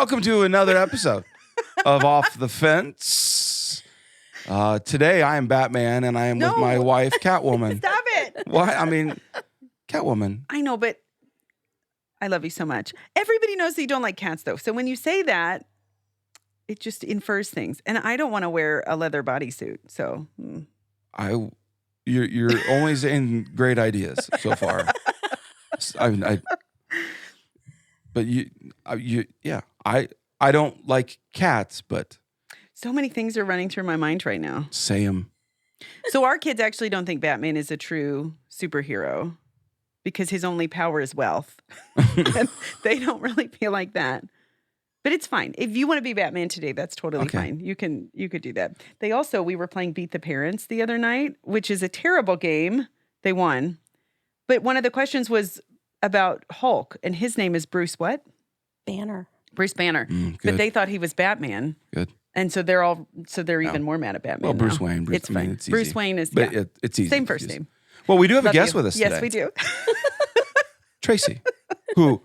Welcome to another episode of Off the Fence. Today I am Batman and I am with my wife, Catwoman. Stop it. Why? I mean, Catwoman. I know, but I love you so much. Everybody knows that you don't like cats, though. So when you say that, it just infers things. And I don't want to wear a leather bodysuit. So You're only saying great ideas so far. I don't like cats, but so many things are running through my mind right now. say them. So our kids actually don't think Batman is a true superhero because his only power is wealth. And they don't really feel like that. But it's fine. If you want to be Batman today, that's totally fine. You could do that. We were playing Beat the Parents the other night, which is a terrible game. They won. But one of the questions was about Hulk, and his name is Bruce what? Banner. Bruce Banner. But they thought he was Batman. Good. And so they're even more mad at Batman. Well, Bruce now. Wayne. It's fine. It's easy. Bruce Wayne is But it's easy. Same first name. Well, we do have Love a guest you. with us today. Yes, we do. Tracy, who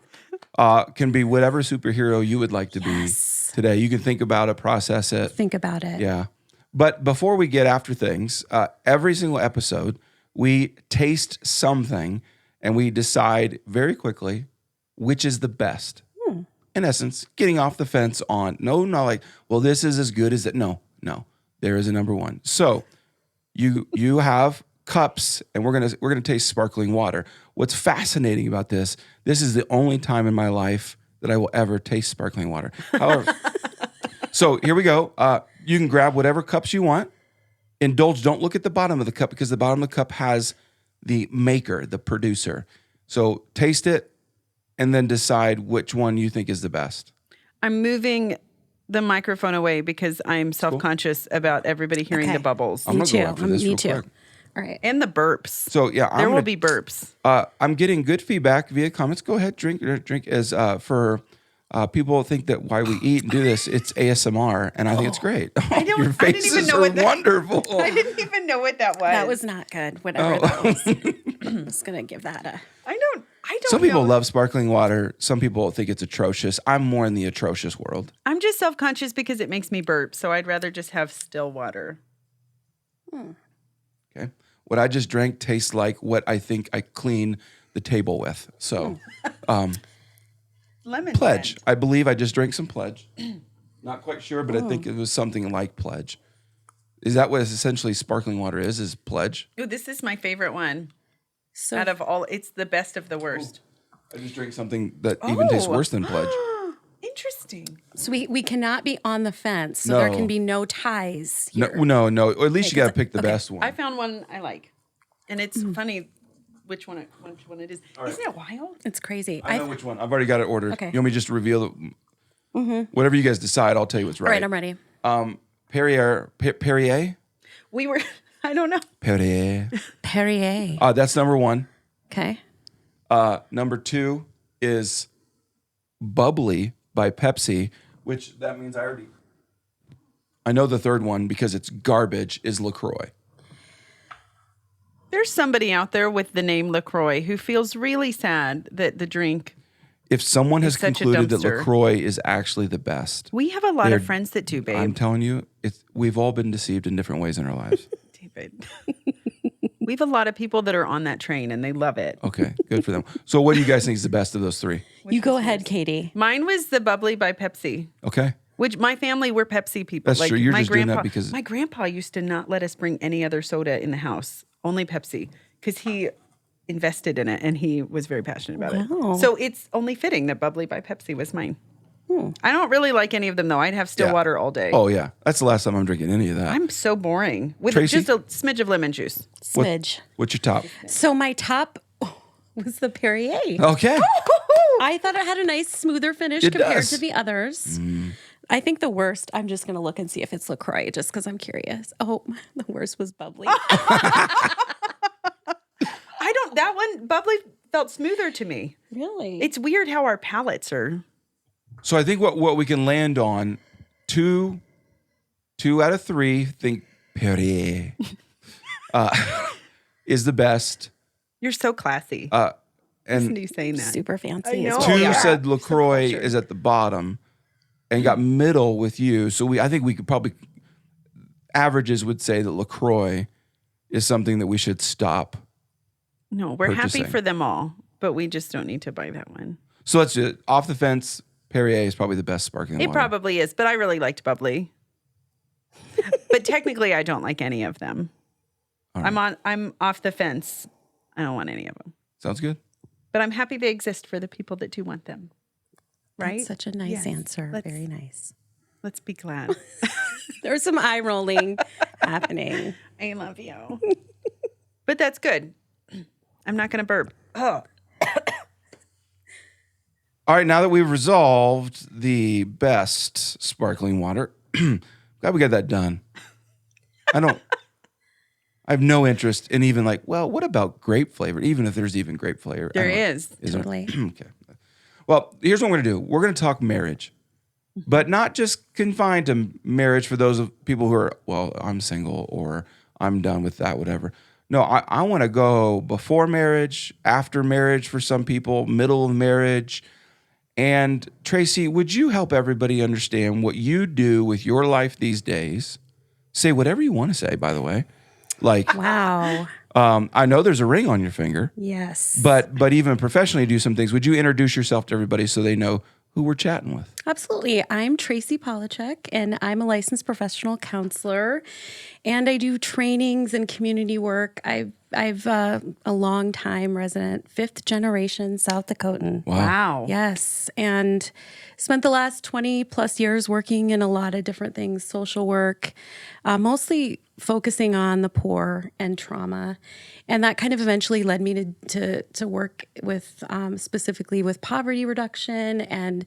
can be whatever superhero you would like to be today. You can think about it, process it. Think about it. Yeah. But before we get after things, every single episode, we taste something and we decide very quickly which is the best. In essence, getting off the fence on, not like, well, this is as good as it. No, there is a number one. So you have cups and we're gonna taste sparkling water. What's fascinating about this is the only time in my life that I will ever taste sparkling water. However, so here we go. You can grab whatever cups you want. Indulge, don't look at the bottom of the cup because the bottom of the cup has the maker, the producer. So taste it and then decide which one you think is the best. I'm moving the microphone away because I'm self-conscious about everybody hearing the bubbles. I'm gonna go after this real quick. All right. And the burps. So yeah, there will be burps. I'm getting good feedback via comments. Go ahead, drink as for people think that why we eat and do this, it's ASMR, and I think it's great. Your faces are wonderful. I didn't even know what that was. That was not good. Whatever that was. I'm just gonna give that a. I don't. Some people love sparkling water. Some people think it's atrocious. I'm more in the atrocious world. I'm just self-conscious because it makes me burp, so I'd rather just have still water. Okay. What I just drank tastes like what I think I clean the table with. So, Lemon Pledge. scent. I believe I just drank some Pledge. Not quite sure, but I think it was something like Pledge. Is that what essentially sparkling water is Pledge? Ooh, this is my favorite one. So Out of all, it's the best of the worst. I just drank something that even tastes worse than Pledge. Interesting. So we cannot be on the fence. So there can be no ties here. No. Or at least you got to pick the best one. I found one I like, and it's funny which one it is. Right. Isn't it wild? It's crazy. I know which one. I've already got it ordered. Okay. You want me just to reveal it? Whatever you guys decide, I'll tell you what's right. All right, I'm ready. Perrier? We were. I don't know. Perrier. Perrier. That's number one. Okay. Number two is Bubbly by Pepsi, which that means I know the third one because it's garbage is LaCroix. There's somebody out there with the name LaCroix who feels really sad that the drink. If someone has such a concluded that dumpster. LaCroix is actually the best, We have a lot of friends that do, babe. I'm telling you, we've all been deceived in different ways in our lives. David. We have a lot of people that are on that train and they love it. Okay, good for them. So what do you guys think is the best of those three? You go ahead, Katie. Mine was the Bubbly by Pepsi. Okay. Which my family, we're Pepsi people. That's true. You're just doing that because... My grandpa used to not let us bring any other soda in the house, only Pepsi, because he invested in it and he was very passionate about it. So it's only fitting that Bubbly by Pepsi was mine. I don't really like any of them, though. I'd have still water all day. Oh, yeah. That's the last time I'm drinking any of that. I'm so boring. With Tracy? just a smidge of lemon juice. Smidge. What's your top? So my top was the Perrier. Okay. I thought it had a nice, smoother finish It compared does. to the others. I think the worst, I'm just going to look and see if it's LaCroix just because I'm curious. Oh, the worst was Bubbly. That one, Bubbly felt smoother to me. Really? It's weird how our palates are. So I think what we can land on, two out of three think Perrier is the best. You're so classy. And Listen to you saying that. Super fancy. I know. as two well. said LaCroix is at the bottom. and got middle with you. So I think we could probably, averages would say that LaCroix is something that we should stop. No, we're purchasing. happy for them all, but we just don't need to buy that one. So let's do it. Off the fence, Perrier is probably the best sparkling water. It probably is, but I really liked bubbly. But technically, I don't like any of them. Right. I'm off the fence. I don't want any of them. Sounds good. But I'm happy they exist for the people that do want them. Right? That's such a nice answer. Very nice. Let's be glad. There's some eye rolling happening. I love you. But that's good. I'm not going to burp. Oh. All right, now that we've resolved the best sparkling water, glad we got that done. I have no interest in even like, well, what about grape flavor? Even if there's even grape flavor. There is. Totally. Okay. Well, here's what we're going to do. We're going to talk marriage, but not just confined to marriage for those of people who are, well, I'm single or I'm done with that, whatever. No, I want to go before marriage, after marriage for some people, middle of marriage. And Tracy, would you help everybody understand what you do with your life these days? Say whatever you want to say, by the way. Like, wow. I know there's a ring on your finger. Yes. But even professionally do some things. Would you introduce yourself to everybody so they know who we're chatting with? Absolutely. I'm Tracy Polachek, and I'm a licensed professional counselor, and I do trainings and community work. I've a long time resident, 5th generation South Dakotan. Wow. Yes. And spent the last 20 plus years working in a lot of different things, social work, mostly focusing on the poor and trauma. And that kind of eventually led me to work with specifically with poverty reduction, and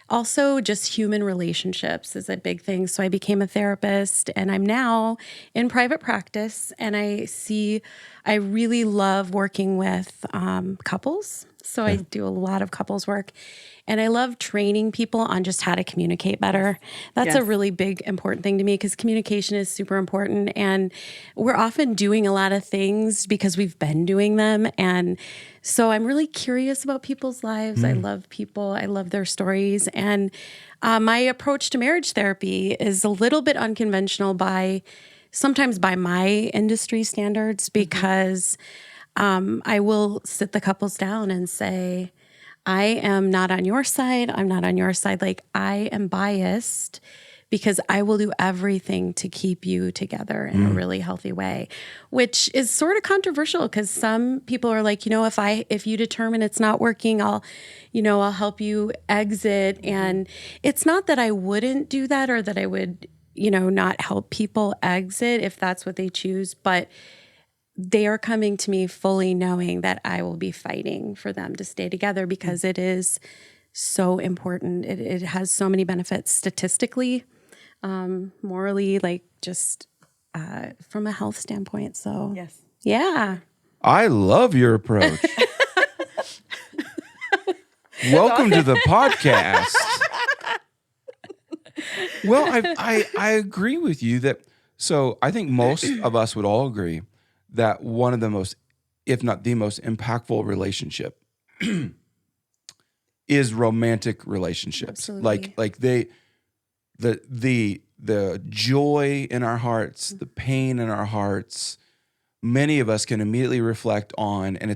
also just human relationships is a big thing. So I became a therapist, and I'm now in private practice, and I really love working with couples. So I do a lot of couples work, and I love training people on just how to communicate better. That's a really big, important thing to me, because communication is super important. And we're often doing a lot of things because we've been doing them. And so I'm really curious about people's lives. I love people. I love their stories. And my approach to marriage therapy is a little bit unconventional sometimes by my industry standards, because I will sit the couples down and say, I am not on your side. I'm not on your side. Like, I am biased because I will do everything to keep you together in a really healthy way, which is sort of controversial, because some people are like, if you determine it's not working, I'll help you exit. And it's not that I wouldn't do that, or that I would, not help people exit if that's what they choose, but they are coming to me fully knowing that I will be fighting for them to stay together, because it is so important. It has so many benefits statistically, morally, like just from a health standpoint. So, yes. Yeah. I love your approach. Welcome to the podcast. Well, I agree with you that, so I think most of us would all agree that one of the most, if not the most impactful relationship is romantic relationships. Absolutely. Like the joy in our hearts, the pain in our hearts, many of us can immediately reflect on, and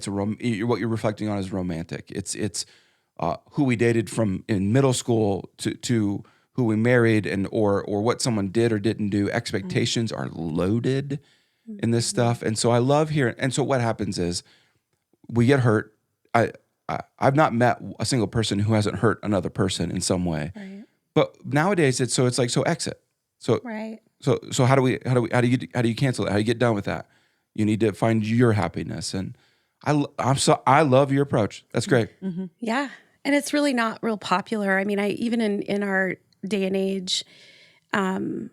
what you're reflecting on is romantic. It's who we dated from in middle school to who we married, and or what someone did or didn't do. Expectations are loaded in this stuff. And so I love hearing, and so what happens is we get hurt. I've not met a single person who hasn't hurt another person in some way. Right. But nowadays so exit. So Right. So how do you cancel it? How do you get done with that? You need to find your happiness. And I love your approach. That's great. Mm-hmm. Yeah. And it's really not real popular. I mean, even in our day and age, Kim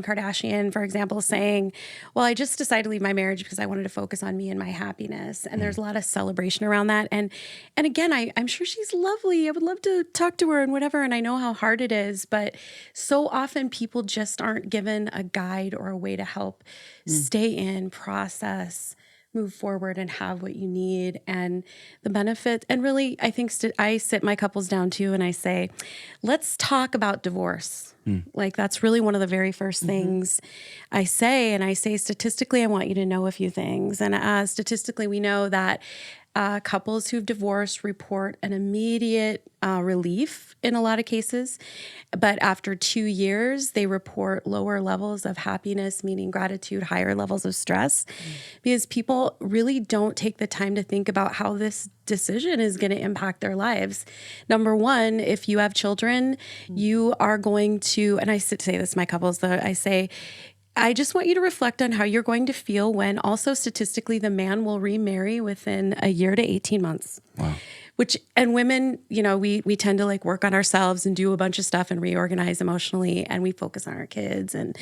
Kardashian, for example, saying, well, I just decided to leave my marriage because I wanted to focus on me and my happiness. And there's a lot of celebration around that. And again, I'm sure she's lovely. I would love to talk to her and whatever. And I know how hard it is. But so often people just aren't given a guide or a way to help stay in, process move forward and have what you need and the benefit. And really, I think I sit my couples down too and I say, let's talk about divorce. Like that's really one of the very first things I say. And I say, statistically, I want you to know a few things. And statistically, we know that couples who've divorced report an immediate relief in a lot of cases. But after 2 years, they report lower levels of happiness, meaning gratitude, higher levels of stress, because people really don't take the time to think about how this decision is going to impact their lives. Number one, if you have children, you are going to, and I say this to my couples, I say, I just want you to reflect on how you're going to feel when also statistically the man will remarry within a year to 18 months. Wow. And women, we tend to like work on ourselves and do a bunch of stuff and reorganize emotionally, and we focus on our kids and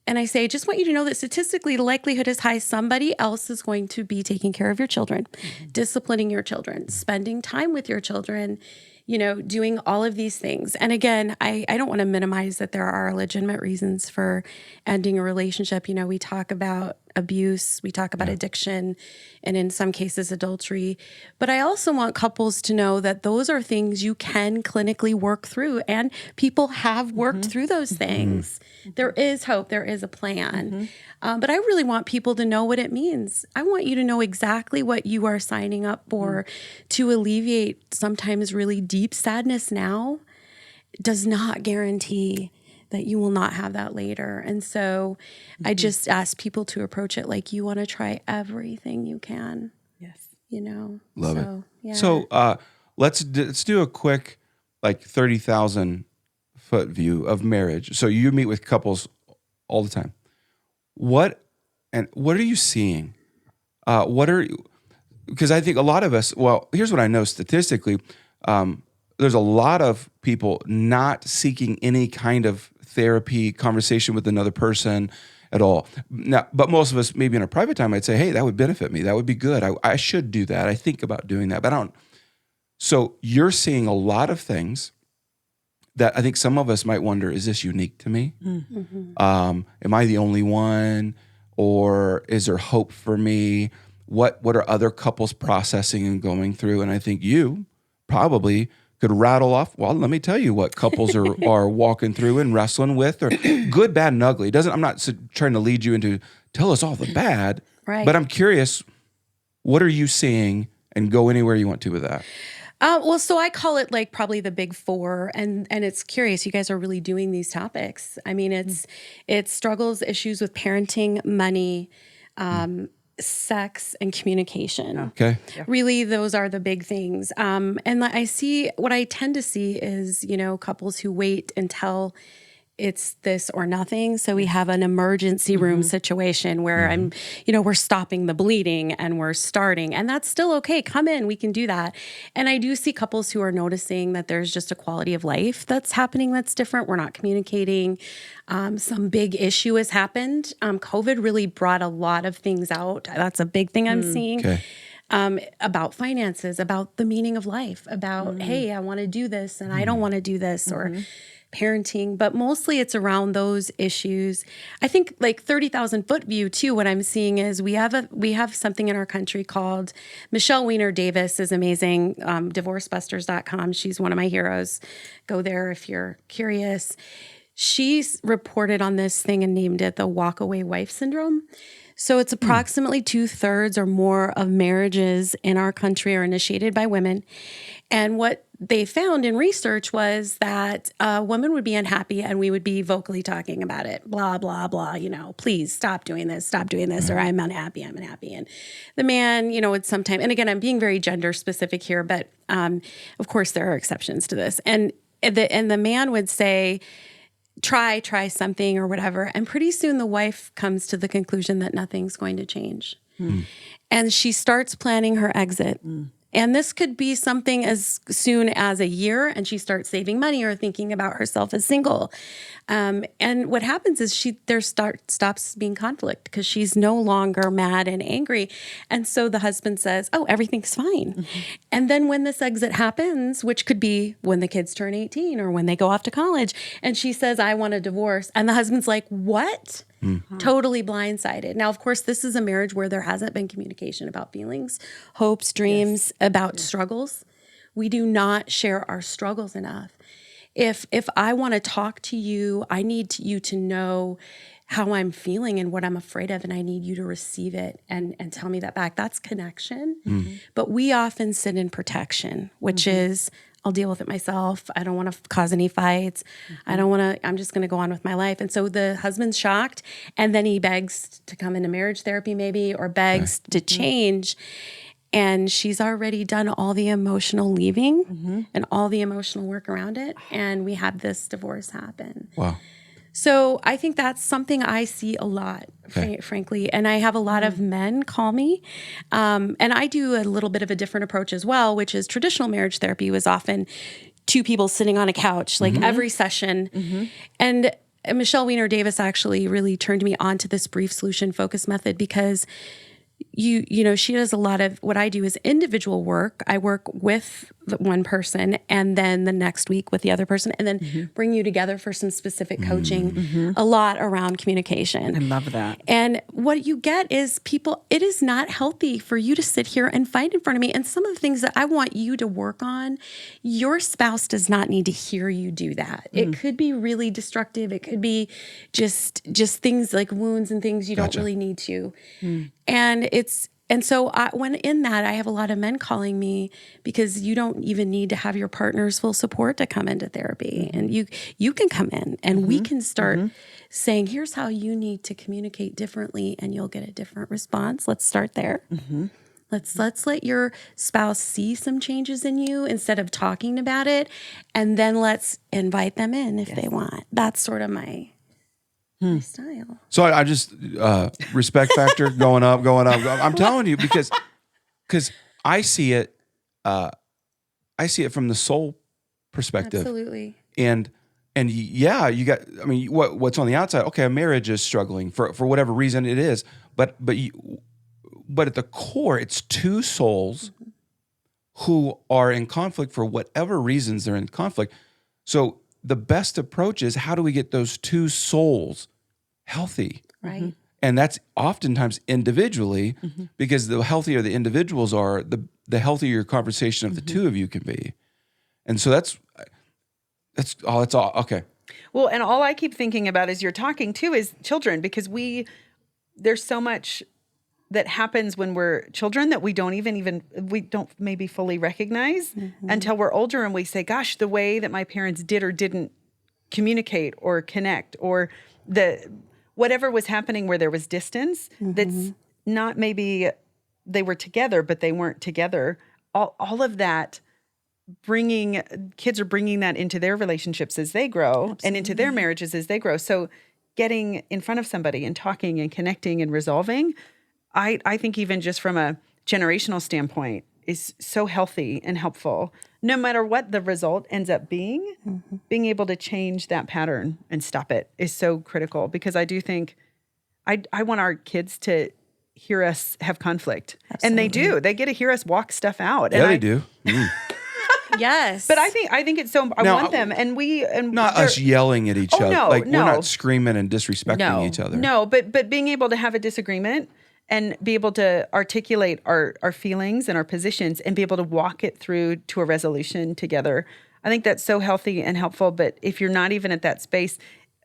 I say, I just want you to know that statistically the likelihood is high somebody else is going to be taking care of your children, disciplining your children, spending time with your children, doing all of these things. And again, I don't want to minimize that there are legitimate reasons for ending a relationship. We talk about abuse, we talk about addiction, and in some cases, adultery. But I also want couples to know that those are things you can clinically work through, and people have worked through those things. There is hope, there is a plan. But I really want people to know what it means. I want you to know exactly what you are signing up for to alleviate sometimes really deep sadness now. Does not guarantee that you will not have that later. And so I just ask people to approach it like you want to try everything you can. Yes. Love it. Yeah. So let's do a quick 30,000 foot view of marriage. So you meet with couples all the time. What are you seeing? Because I think a lot of us, here's what I know statistically, there's a lot of people not seeking any kind of therapy, conversation with another person at all. Now, but most of us, maybe in a private time, I'd say, hey, that would benefit me. That would be good. I should do that. I think about doing that, but I don't. So you're seeing a lot of things that I think some of us might wonder, is this unique to me? Am I the only one? Or is there hope for me? What are other couples processing and going through? And I think you probably could rattle off, well, let me tell you what couples are walking through and wrestling with, or good, bad, and ugly. I'm not trying to lead you into, tell us all the bad, right. But I'm curious, what are you seeing, and go anywhere you want to with that? So I call it probably the big four, and it's curious. You guys are really doing these topics. I mean, it's struggles, issues with parenting, money, sex, and communication. Okay. Yeah. Really, those are the big things. And what I tend to see is, couples who wait until it's this or nothing. So we have an emergency room situation where we're stopping the bleeding and we're starting, and that's still okay. Come in, we can do that. And I do see couples who are noticing that there's just a quality of life that's happening that's different. We're not communicating. Some big issue has happened. COVID really brought a lot of things out. That's a big thing I'm seeing. Okay. About finances, about the meaning of life, about, hey, I want to do this and I don't want to do this, or parenting, but mostly it's around those issues. I think 30,000 foot view too, what I'm seeing is we have something in our country called, Michelle Weiner Davis is amazing, divorcebusters.com. She's one of my heroes. Go there if you're curious. She's reported on this thing and named it the walkaway wife syndrome. So it's approximately 2/3 or more of marriages in our country are initiated by women. And what they found in research was that women would be unhappy and we would be vocally talking about it, blah, blah, blah, please stop doing this, or I'm unhappy. And the man, would sometimes, and again, I'm being very gender specific here, but of course there are exceptions to this. And the man would say, try something or whatever. And pretty soon the wife comes to the conclusion that nothing's going to change. And she starts planning her exit. And this could be something as soon as a year, and she starts saving money or thinking about herself as single. And what happens is there stops being conflict because she's no longer mad and angry. And so the husband says, oh, everything's fine. And then when this exit happens, which could be when the kids turn 18 or when they go off to college, and she says, I want a divorce. And the husband's like, what? Totally blindsided. Now, of course, this is a marriage where there hasn't been communication about feelings, hopes, dreams, about struggles. We do not share our struggles enough. If I want to talk to you, I need you to know how I'm feeling and what I'm afraid of, and I need you to receive it and tell me that back. That's connection. But we often sit in protection, which is, I'll deal with it myself. I don't want to cause any fights. I don't want to, I'm just going to go on with my life. And so the husband's shocked, and then he begs to come into marriage therapy maybe, or begs to change. And she's already done all the emotional leaving and all the emotional work around it. And we have this divorce happen. Wow. So I think that's something I see a lot, frankly. And I have a lot of men call me. And I do a little bit of a different approach as well, which is traditional marriage therapy was often two people sitting on a couch, like every session. And Michelle Weiner Davis actually really turned me on to this brief solution focus method because you know, she does a lot of what I do is individual work. I work with the one person and then the next week with the other person and then bring you together for some specific coaching, a lot around communication. I love that. And what you get is people, it is not healthy for you to sit here and fight in front of me. And some of the things that I want you to work on, your spouse does not need to hear you do that. It could be really destructive. It could be just things like wounds and things you don't really need to. And so when in that, I have a lot of men calling me because you don't even need to have your partner's full support to come into therapy. And you can come in and we can start saying, here's how you need to communicate differently and you'll get a different response. Let's start there. Let's let your spouse see some changes in you instead of talking about it. And then let's invite them in if they want. That's sort of my style. So I just respect factor going up. I'm telling you because I see it from the soul perspective. Absolutely. And yeah, you got. I mean, what's on the outside? Okay, a marriage is struggling for whatever reason it is, but at the core, it's two souls who are in conflict for whatever reasons they're in conflict. So the best approach is how do we get those two souls healthy? Right. And that's oftentimes individually because the healthier the individuals are, the healthier your conversation of the two of you can be. And so that's all. Okay. Well, and all I keep thinking about as you're talking too is children, because there's so much that happens when we're children that we don't maybe fully recognize until we're older and we say, gosh, the way that my parents did or didn't communicate or connect or whatever was happening where there was distance, that's not maybe they were together, but they weren't together. All of that kids are bringing that into their relationships as they grow and into their marriages as they grow. So getting in front of somebody and talking and connecting and resolving, I think even just from a generational standpoint is so healthy and helpful. No matter what the result ends up being, being able to change that pattern and stop it is so critical because I do think I want our kids to hear us have conflict. Absolutely. And they do. They get to hear us walk stuff out. Yeah, they do. Yes. But I think it's so, I want them and not us yelling at each other. No, we're not screaming and disrespecting each other. No, but being able to have a disagreement and be able to articulate our feelings and our positions and be able to walk it through to a resolution together. I think that's so healthy and helpful. But if you're not even at that space,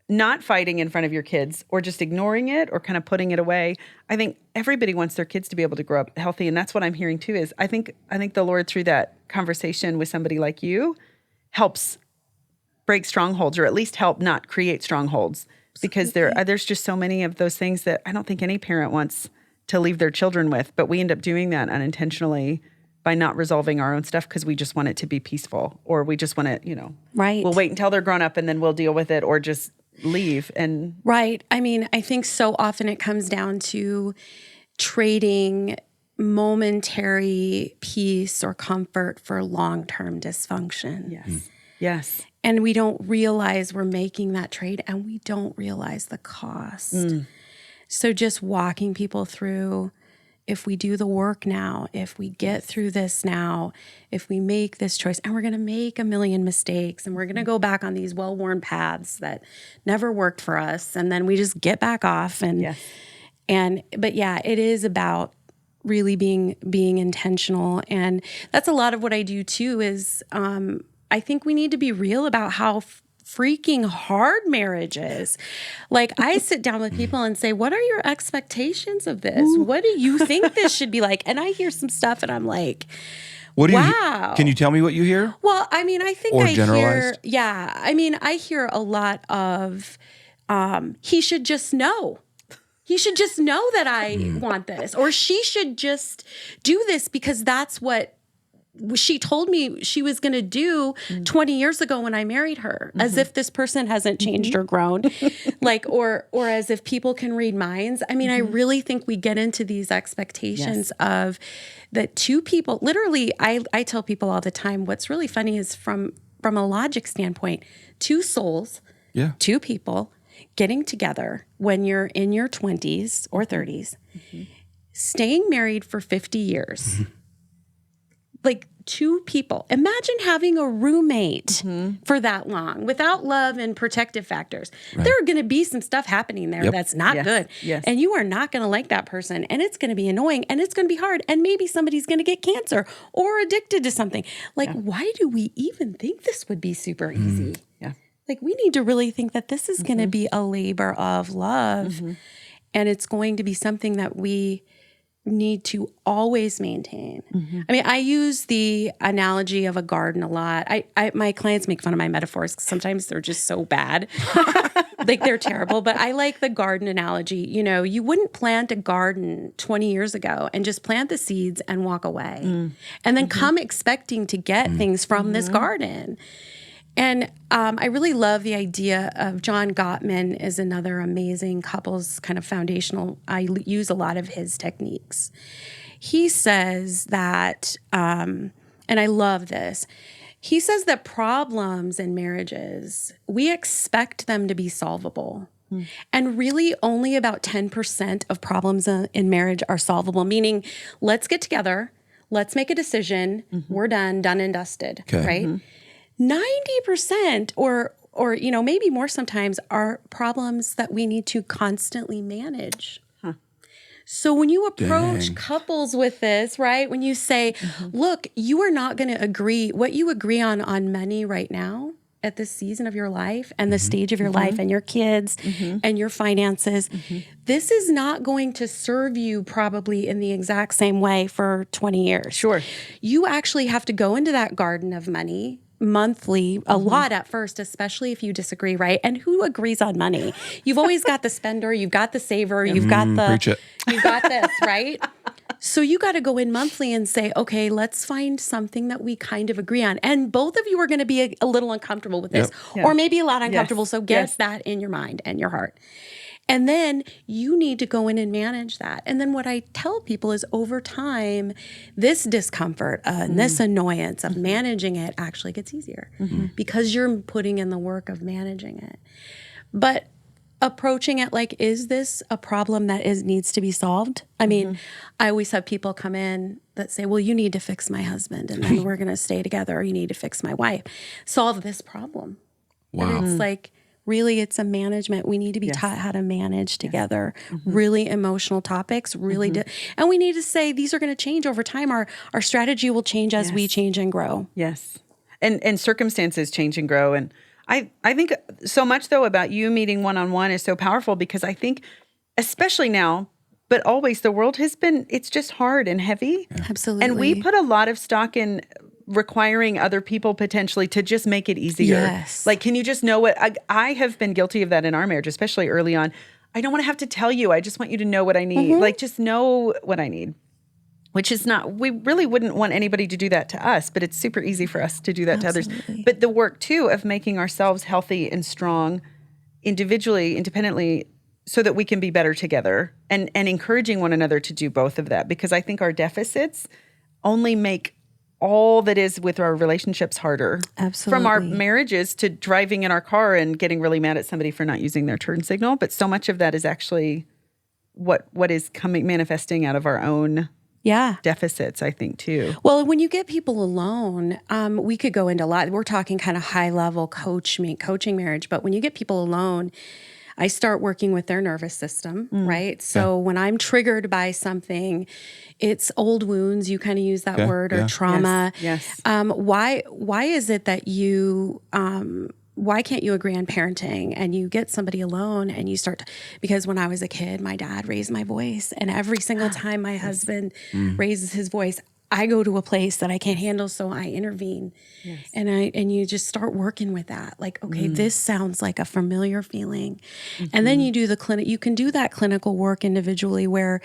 not fighting in front of your kids or just ignoring it or kind of putting it away, I think everybody wants their kids to be able to grow up healthy. And that's what I'm hearing too is I think the Lord through that conversation with somebody like you helps break strongholds or at least help not create strongholds. Because there's just so many of those things that I don't think any parent wants to leave their children with, but we end up doing that unintentionally by not resolving our own stuff because we just want it to be peaceful or we just want to, right. We'll wait until they're grown up and then we'll deal with it or just leave. And right. I mean, I think so often it comes down to trading momentary peace or comfort for long-term dysfunction. Yes. Yes. And we don't realize we're making that trade and we don't realize the cost. So just walking people through if we do the work now, if we get through this now, if we make this choice, and we're going to make a million mistakes and we're going to go back on these well-worn paths that never worked for us. And then we just get back off. But yeah, it is about really being intentional. And that's a lot of what I do too is, I think we need to be real about how freaking hard marriage is. Like I sit down with people and say, what are your expectations of this? What do you think this should be like? And I hear some stuff and I'm like, wow. Can you tell me what you hear? Well, I mean, I think or generalized? I hear a lot of, he should just know. He should just know that I want this, or she should just do this because that's what she told me she was going to do 20 years ago when I married her, as if this person hasn't changed or grown, like, or as if people can read minds. I mean, I really think we get into these expectations of that two people, literally, I tell people all the time, what's really funny is from a logic standpoint, two souls, two people getting together when you're in your 20s or 30s, staying married for 50 years. Like two people. Imagine having a roommate for that long without love and protective factors. Right. There are going to be some stuff happening there that's not good. Yes. And you are not going to like that person. And it's going to be annoying and it's going to be hard. And maybe somebody's going to get cancer or addicted to something. Like, why do we even think this would be super easy? Yeah. Like, we need to really think that this is going to be a labor of love. And it's going to be something that we need to always maintain. I mean, I use the analogy of a garden a lot. My clients make fun of my metaphors because sometimes they're just so bad. Like they're terrible, but I like the garden analogy. You know, you wouldn't plant a garden 20 years ago and just plant the seeds and walk away and then come expecting to get things from this garden. And I really love the idea of John Gottman is another amazing couples kind of foundational. I use a lot of his techniques. He says that, and I love this, he says that problems in marriages, we expect them to be solvable. And really only about 10% of problems in marriage are solvable, meaning let's get together, let's make a decision, we're done and dusted, right? 90% or you know, maybe more sometimes are problems that we need to constantly manage. So when you approach couples with this, right, when you say, look, you are not going to agree, what you agree on money right now at this season of your life and the stage of your life and your kids and your finances, this is not going to serve you probably in the exact same way for 20 years. Sure. You actually have to go into that garden of money monthly, a lot at first, especially if you disagree, right? And who agrees on money? You've always got the spender, you've got the saver, you've got you've got this, right? So you got to go in monthly and say, okay, let's find something that we kind of agree on. And both of you are going to be a little uncomfortable with this, or maybe a lot uncomfortable. So get that in your mind and your heart. And then you need to go in and manage that. And then what I tell people is over time, this discomfort and this annoyance of managing it actually gets easier because you're putting in the work of managing it. But approaching it like, is this a problem that needs to be solved? I mean, I always have people come in that say, well, you need to fix my husband and then we're going to stay together, or you need to fix my wife. Solve this problem. Wow. And it's like, really, it's a management. We need to be taught how to manage together really emotional topics, really. And we need to say, these are going to change over time. Our strategy will change as we change and grow. Yes. And circumstances change and grow. And I think so much, though, about you meeting one-on-one is so powerful because I think, especially now, but always, the world has been, it's just hard and heavy. Absolutely. And we put a lot of stock in requiring other people potentially to just make it easier. Yes. Like, can you just know what I have been guilty of that in our marriage, especially early on. I don't want to have to tell you. I just want you to know what I need. Like, just know what I need, which is not, we really wouldn't want anybody to do that to us, but it's super easy for us to do that to others. But the work too of making ourselves healthy and strong individually, independently, so that we can be better together and encouraging one another to do both of that. Because I think our deficits only make all that is with our relationships harder. Absolutely. From our marriages to driving in our car and getting really mad at somebody for not using their turn signal. But so much of that is actually what is manifesting out of our own deficits, I think, too. Well, when you get people alone, we could go into a lot. We're talking kind of high level coaching marriage, but when you get people alone, I start working with their nervous system, right? So when I'm triggered by something, it's old wounds. You kind of use that word, or trauma. Yes. Why is it that you why can't you agree on parenting and you get somebody alone and you start because when I was a kid, my dad raised my voice, and every single time my husband raises his voice, I go to a place that I can't handle, so I intervene. Yes. And you just start working with that. Like, okay, this sounds like a familiar feeling. And then you do you can do that clinical work individually where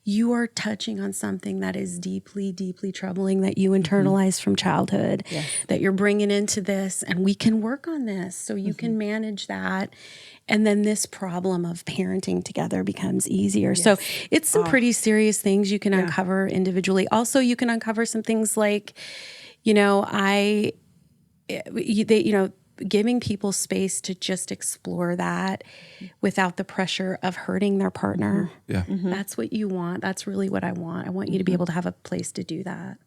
you are touching on something that is deeply, deeply troubling that you internalized from childhood, that you're bringing into this, and we can work on this so you can manage that. And then this problem of parenting together becomes easier. Yes. So it's some pretty serious things you can uncover individually. Also, you can uncover some things like, giving people space to just explore that without the pressure of hurting their partner. Yeah. That's what you want. That's really what I want. I want you to be able to have a place to do that.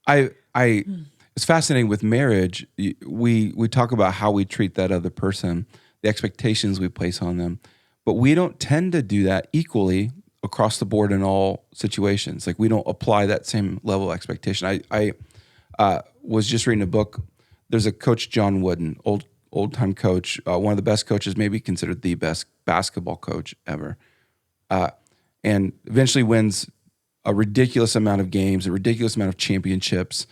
It's fascinating with marriage. We talk about how we treat that other person, the expectations we place on them, but we don't tend to do that equally across the board in all situations. Like we don't apply that same level of expectation. I was just reading a book. There's a coach, John Wooden, old time coach, one of the best coaches, maybe considered the best basketball coach ever, and eventually wins a ridiculous amount of games, a ridiculous amount of championships,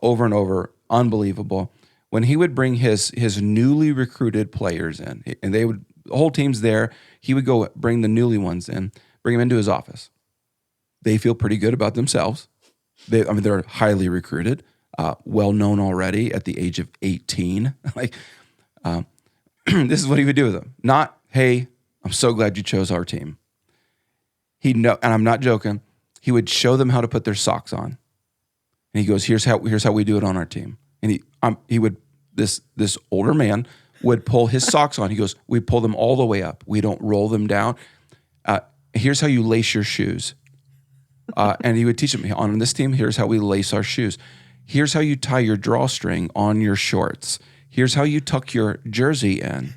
over and over, unbelievable. When he would bring his newly recruited players in, and the whole team's there, he would go bring the newly ones in, bring them into his office. They feel pretty good about themselves. They're highly recruited. Well known already at the age of 18. This is what he would do with them. Not, hey, I'm so glad you chose our team. And I'm not joking. He would show them how to put their socks on, and he goes, "Here's how we do it on our team." And this older man would pull his socks on. He goes, "We pull them all the way up. We don't roll them down. Here's how you lace your shoes." And he would teach them on this team. Here's how we lace our shoes. Here's how you tie your drawstring on your shorts. Here's how you tuck your jersey in.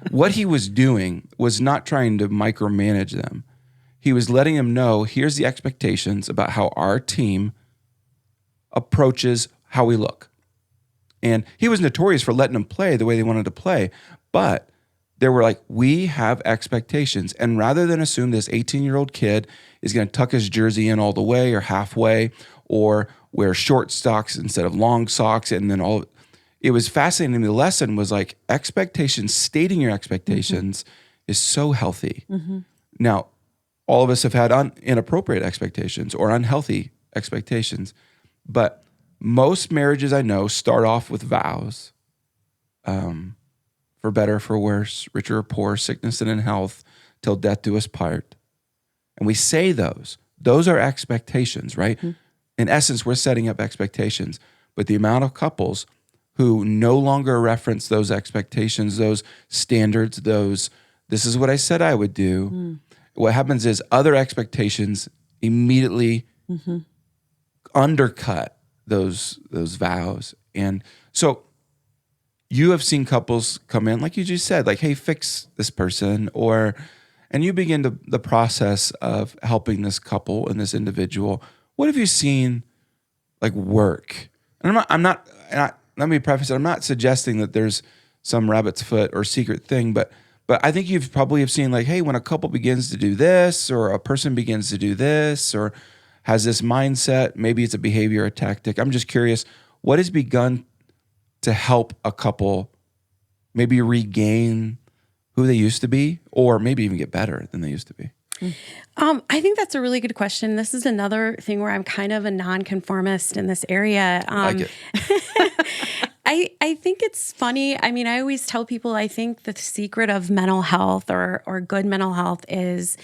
What he was doing was not trying to micromanage them. He was letting them know, here's the expectations about how our team approaches how we look. And he was notorious for letting them play the way they wanted to play. But they were like, we have expectations. And rather than assume this 18-year-old kid is going to tuck his jersey in all the way or halfway, or wear short socks instead of long socks, and then it was fascinating. The lesson was like expectations, stating your expectations is so healthy. Now, all of us have had inappropriate expectations or unhealthy expectations, but most marriages I know start off with vows, for better, for worse, richer or poor, sickness and in health, till death do us part. And we say those are expectations, right? In essence, we're setting up expectations, but the amount of couples who no longer reference those expectations, those standards, this is what I said I would do. What happens is other expectations immediately undercut those vows. And so you have seen couples come in, like you just said, like, hey, fix this person, and you begin the process of helping this couple and this individual. What have you seen like work? And let me preface it. I'm not suggesting that there's some rabbit's foot or secret thing, but I think you've probably have seen like, hey, when a couple begins to do this, or a person begins to do this, or has this mindset, maybe it's a behavior or tactic. I'm just curious, what has begun to help a couple maybe regain who they used to be, or maybe even get better than they used to be? I think that's a really good question. This is another thing where I'm kind of a nonconformist in this area. Like it. I think it's funny. I mean, I always tell people, I think the secret of mental health or good mental health is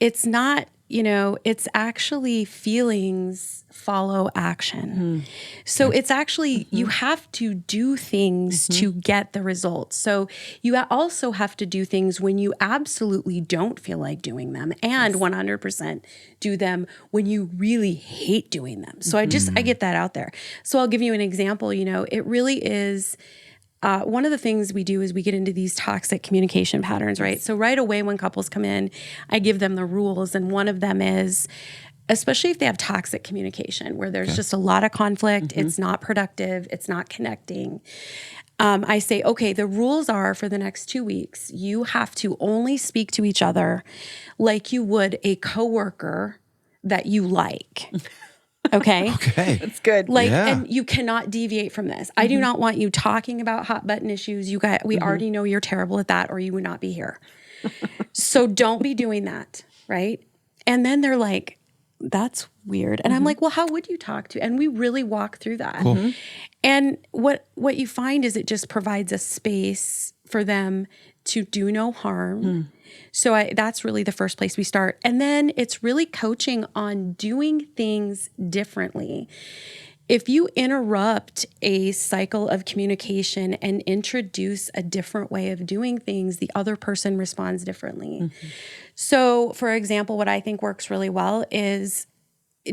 it's not, it's actually feelings follow action. So it's actually, you have to do things to get the results. So you also have to do things when you absolutely don't feel like doing them, and 100% do them when you really hate doing them. So I get that out there. So I'll give you an example. It really is, one of the things we do is we get into these toxic communication patterns, right? So right away when couples come in, I give them the rules. And one of them is, especially if they have toxic communication where there's just a lot of conflict, it's not productive, it's not connecting. I say, okay, the rules are for the next 2 weeks, you have to only speak to each other like you would a coworker that you like. Okay. Okay. That's good. And you cannot deviate from this. I do not want you talking about hot button issues. We already know you're terrible at that, or you would not be here. So don't be doing that. Right. And then they're like, that's weird. And I'm like, well, how would you talk to? And we really walk through that. Cool. And what you find is it just provides a space for them to do no harm. So that's really the first place we start. And then it's really coaching on doing things differently. If you interrupt a cycle of communication and introduce a different way of doing things, the other person responds differently. So, for example, what I think works really well is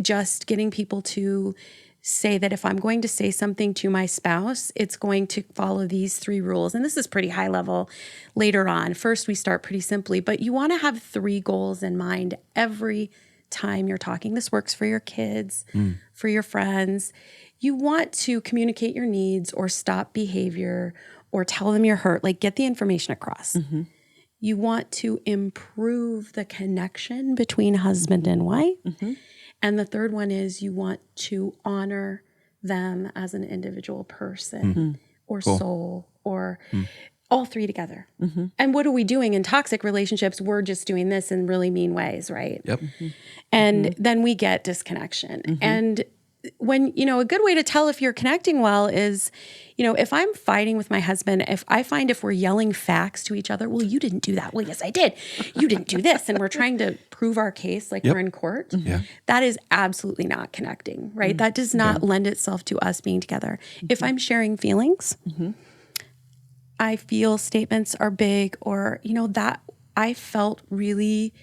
just getting people to say that if I'm going to say something to my spouse, it's going to follow these 3 rules. And this is pretty high level later on. First, we start pretty simply, but you want to have 3 goals in mind every time you're talking. This works for your kids, for your friends. You want to communicate your needs or stop behavior or tell them you're hurt, like get the information across. You want to improve the connection between husband and wife. And the third one is you want to honor them as an individual person or soul or all 3 together. And what are we doing in toxic relationships? We're just doing this in really mean ways, right? Yep. And then we get disconnection. And when, a good way to tell if you're connecting well is, if I'm fighting with my husband, if we're yelling facts to each other, well, you didn't do that. Well, yes, I did. You didn't do this. And we're trying to prove our case like we're in court. That is absolutely not connecting, right? That does not lend itself to us being together. If I'm sharing feelings, I feel statements are big, or, that I felt really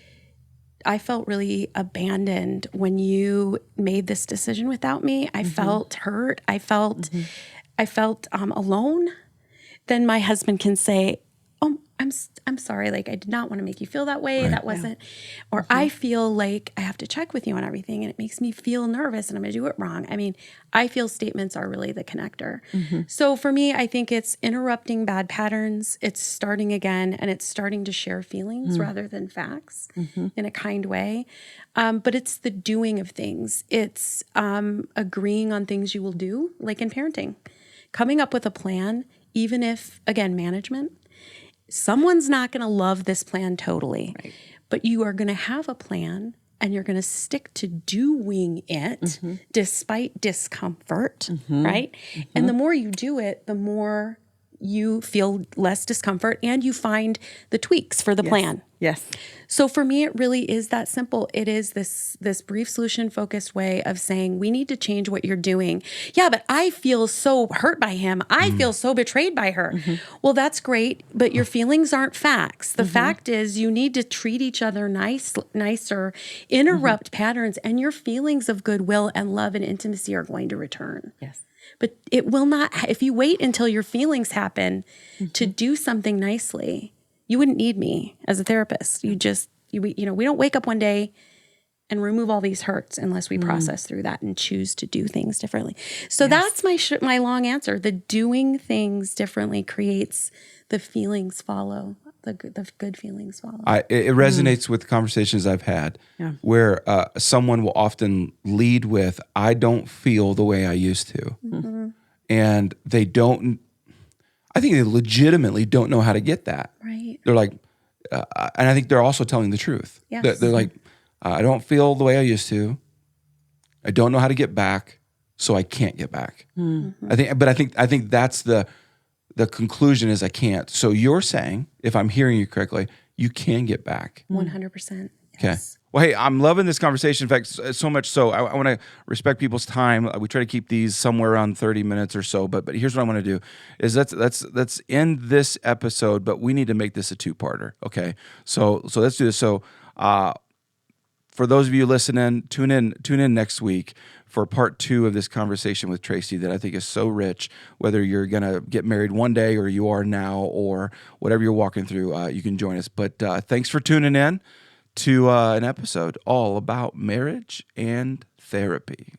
abandoned when you made this decision without me. I felt hurt. I felt alone. Then my husband can say, "Oh, I'm sorry. Like, I did not want to make you feel that way. Right. That wasn't." Or I feel like I have to check with you on everything, and it makes me feel nervous, and I'm going to do it wrong. I mean, I feel statements are really the connector. So for me, I think it's interrupting bad patterns. It's starting again, and it's starting to share feelings rather than facts in a kind way. But it's the doing of things. It's agreeing on things you will do, like in parenting, coming up with a plan, even if, again, management. Someone's not going to love this plan totally, but you are going to have a plan and you're going to stick to doing it despite discomfort, right? And the more you do it, the more you feel less discomfort and you find the tweaks for the plan. Yes. So for me, it really is that simple. It is this brief solution focused way of saying, we need to change what you're doing. Yeah, but I feel so hurt by him. I feel so betrayed by her. Well, that's great, but your feelings aren't facts. The fact is you need to treat each other nicer, interrupt patterns, and your feelings of goodwill and love and intimacy are going to return. Yes. But it will not, if you wait until your feelings happen to do something nicely, you wouldn't need me as a therapist. We don't wake up one day and remove all these hurts unless we process through that and choose to do things differently. So that's my long answer. The doing things differently creates the feelings follow. The good feelings follow. It resonates with conversations I've had where someone will often lead with, I don't feel the way I used to. And they don't, I think they legitimately don't know how to get that. Right. They're like, and I think they're also telling the truth. Yes. They're like, I don't feel the way I used to. I don't know how to get back, so I can't get back. I think that's the conclusion is I can't. So you're saying, if I'm hearing you correctly, you can get back. 100%. Okay. Yes. Well, hey, I'm loving this conversation. In fact, so much so, I want to respect people's time. We try to keep these somewhere around 30 minutes or so. But here's what I want to do: is let's end this episode. But we need to make this a two-parter. Okay. So let's do this. So, for those of you listening, tune in next week for part 2 of this conversation with Tracy that I think is so rich. Whether you're gonna get married one day or you are now, or whatever you're walking through, you can join us. But thanks for tuning in to an episode all about marriage and therapy.